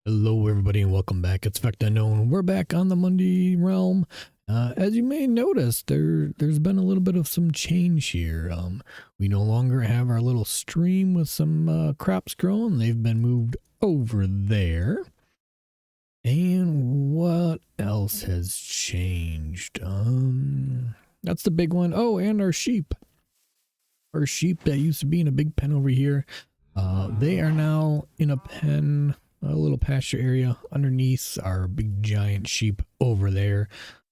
Hello, everybody, and welcome back. It's effectunknown. We're back on the Mundi realm. As you may notice, there's been a little bit of some change here. We no longer have our little stream with some crops growing. They've been moved over there. And what else has changed? That's the big one. Oh, and our sheep. Our sheep that used to be in a big pen over here. They are now in a pen, a little pasture area underneath our big giant sheep over there,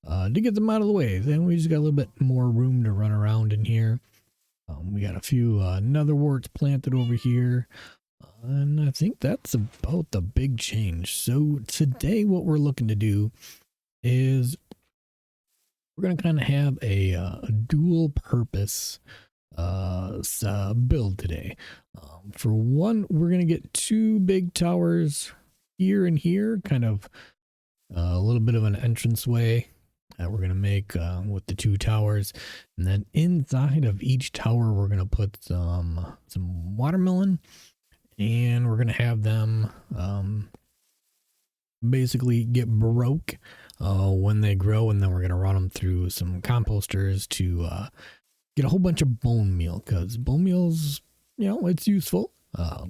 to get them out of the way. Then we just got a little bit more room to run around in here. We got a few netherworts planted over here, and I think that's about the big change. So today what we're looking to do is we're going to kind of have a dual purpose build today. For one, we're going to get two big towers here and here, kind of a little bit of an entranceway that we're going to make with the two towers. And then inside of each tower, we're going to put some watermelon, and we're going to have them basically get broke when they grow, and then we're going to run them through some composters to get a whole bunch of bone meal, because bone meal's, it's useful.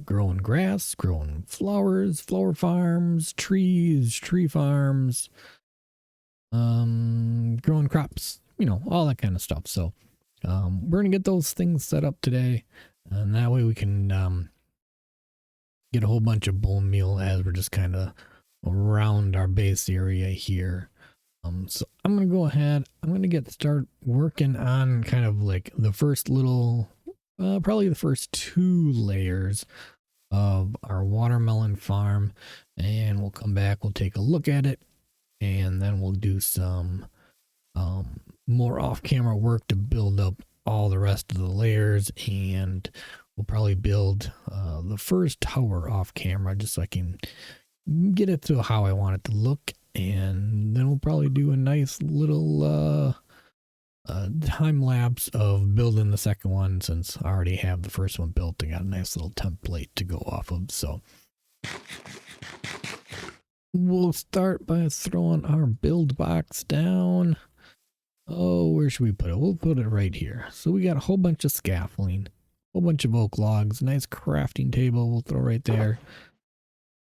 Growing grass, growing flowers, flower farms, trees, tree farms, growing crops, all that kind of stuff. So we're gonna get those things set up today, and that way we can get a whole bunch of bone meal as we're just kind of around our base area here. So I'm going to go ahead, I'm going to start working on kind of like the first little, probably the first two layers of our watermelon farm, and we'll come back, we'll take a look at it, and then we'll do some more off-camera work to build up all the rest of the layers, and we'll probably build the first tower off camera just so I can get it to how I want it to look. And then we'll probably do a nice little time lapse of building the second one, since I already have the first one built. I got a nice little template to go off of. So we'll start by throwing our build box down. Oh, where should we put it? We'll put it right here. So we got a whole bunch of scaffolding, a whole bunch of oak logs, nice crafting table we'll throw right there,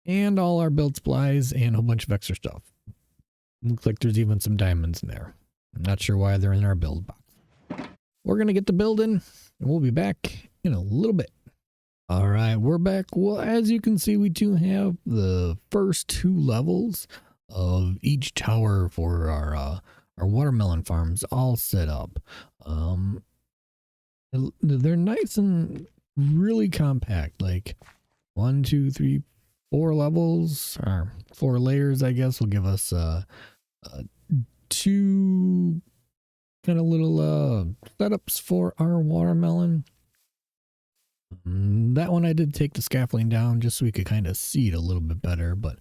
and all our build supplies and a whole bunch of extra stuff. Looks like there's even some diamonds in there. I'm not sure why they're in our build box. We're going to get to building, and we'll be back in a little bit. All right, we're back. Well, as you can see, we do have the first two levels of each tower for our watermelon farms all set up. They're nice and really compact, like 1, 2, 3, 4 levels, or 4 layers, I guess, will give us two kind of little setups for our watermelon. That one I did take the scaffolding down just so we could kind of see it a little bit better, but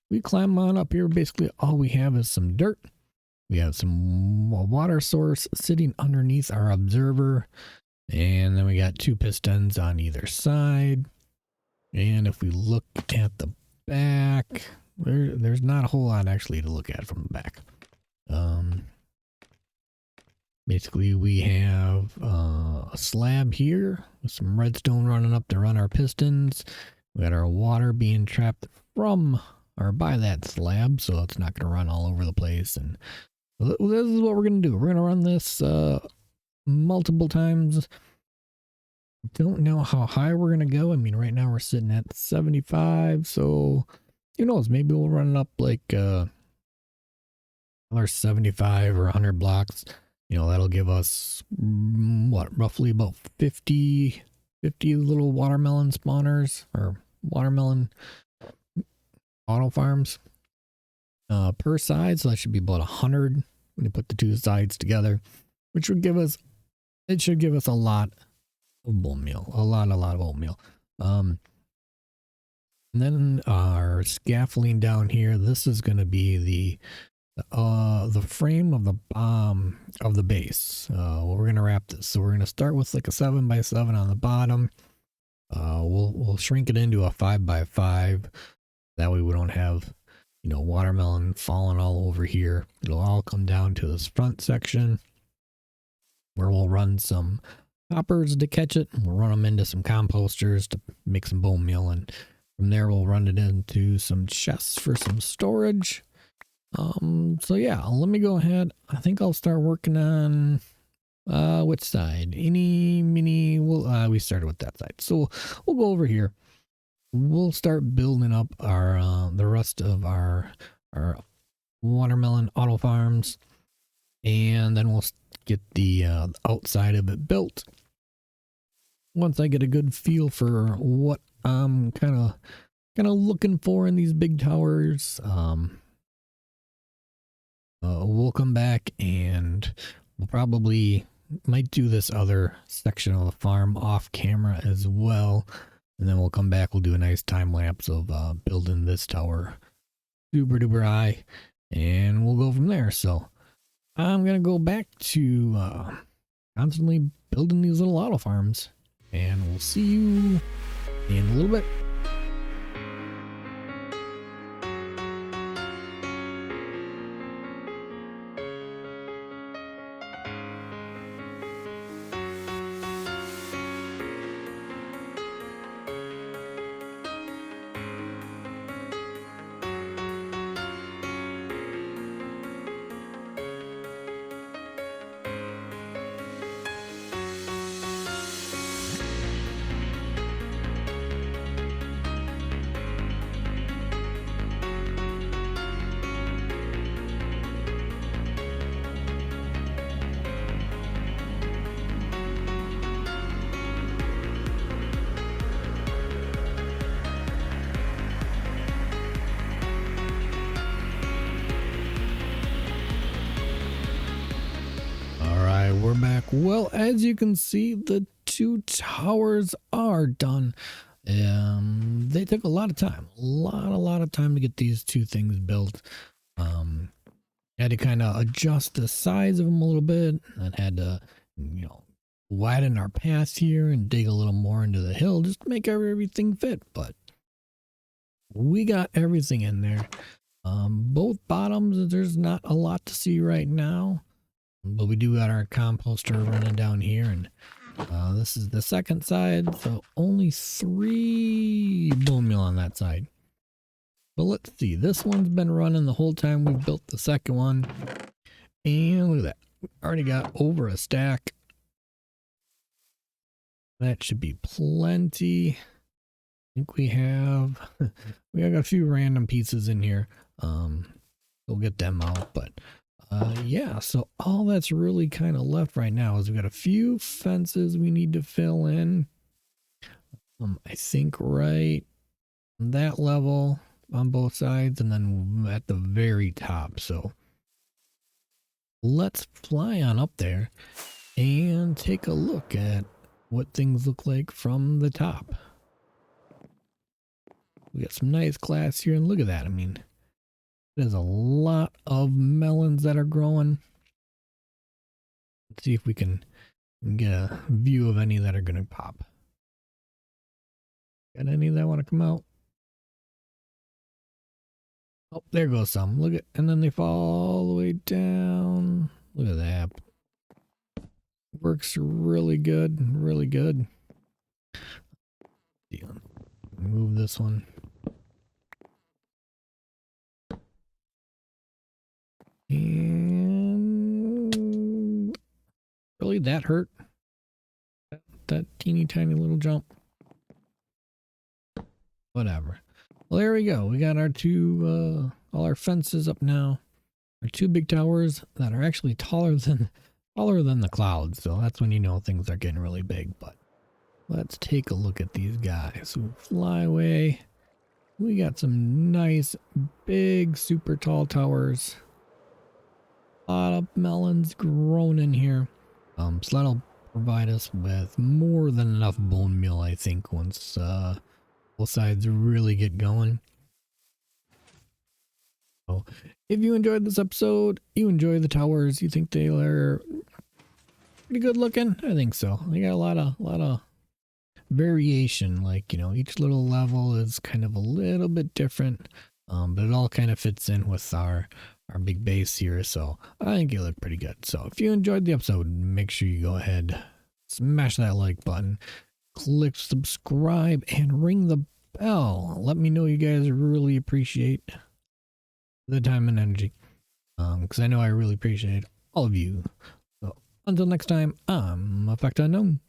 we climb on up here. Basically all we have is some dirt. We have some water source sitting underneath our observer, and then we got 2 pistons on either side. And if we look at the back, there's not a whole lot actually to look at from the back. Basically we have a slab here with some redstone running up to run our pistons. We got our water being trapped from or by that slab, so it's not going to run all over the place. And this is what we're going to do. We're going to run this multiple times. Don't know how high we're going to go. I mean, right now we're sitting at 75, so who knows, maybe we'll run it up like another 75 or 100 blocks. That'll give us roughly about 50 little watermelon spawners, or watermelon auto farms per side. So that should be about 100 when you put the two sides together, which would give us, it should give us a lot of bone meal, a lot of oatmeal. And then our scaffolding down here, this is going to be the frame of the of the base. We're going to wrap this, so we're going to start with like a 7x7 on the bottom. We'll shrink it into a 5x5 That way we don't have, you know, watermelon falling all over here. It'll all come down to this front section where we'll run some hoppers to catch it. We'll run them into some composters to make some bone meal, and from there we'll run it into some chests for some storage. So yeah, let me go ahead. I think I'll start working on which side? Any mini? Well, we started with that side, so we'll go over here. We'll start building up our the rest of our watermelon auto farms, and then we'll get the outside of it built. Once I get a good feel for what I'm kind of looking for in these big towers, we'll come back and we'll probably might do this other section of the farm off camera as well, and then we'll come back. We'll do a nice time lapse of building this tower super duper high, and we'll go from there. So I'm gonna go back to constantly building these little auto farms, and we'll see you in a little bit. We're back. Well, as you can see, the two towers are done. They took a lot of time, a lot of time to get these two things built. Had to kind of adjust the size of them a little bit, and had to, you know, widen our path here and dig a little more into the hill just to make everything fit. But we got everything in there. Both bottoms, there's not a lot to see right now. But we do got our composter running down here, and this is the second side, so only 3 bone meal on that side. But let's see, this one's been running the whole time we've built the second one, and look at that, we already got over a stack. That should be plenty. I think we have we got a few random pieces in here. We'll get them out, but yeah, so all that's really kind of left right now is we've got a few fences we need to fill in. I think right on that level on both sides, and then at the very top. So let's fly on up there and take a look at what things look like from the top. We got some nice glass here, and look at that. I mean, there's a lot of melons that are growing. Let's see if we can get a view of any that are going to pop. Got any that want to come out? Oh, there goes some. Look at, and then they fall all the way down. Look at that. Works really good, really good. Move this one. And really, that hurt? That teeny tiny little jump? Whatever. Well, there we go. We got our two, all our fences up now. Our 2 big towers that are actually taller than the clouds. So that's when you know things are getting really big. But let's take a look at these guys who fly away. We got some nice, big, super tall towers. A lot of melons grown in here. So that'll provide us with more than enough bone meal, I think, once both sides really get going. So if you enjoyed this episode, you enjoy the towers, you think they are pretty good looking, I think so. They got a lot of variation. Like, each little level is kind of a little bit different, but it all kind of fits in with our big base here. So I think it looked pretty good. So if you enjoyed the episode, make sure you go ahead, smash that like button, click subscribe, and ring the bell. Let me know you guys really appreciate the time and energy, because I know I really appreciate all of you. So until next time, I'm effectunknown.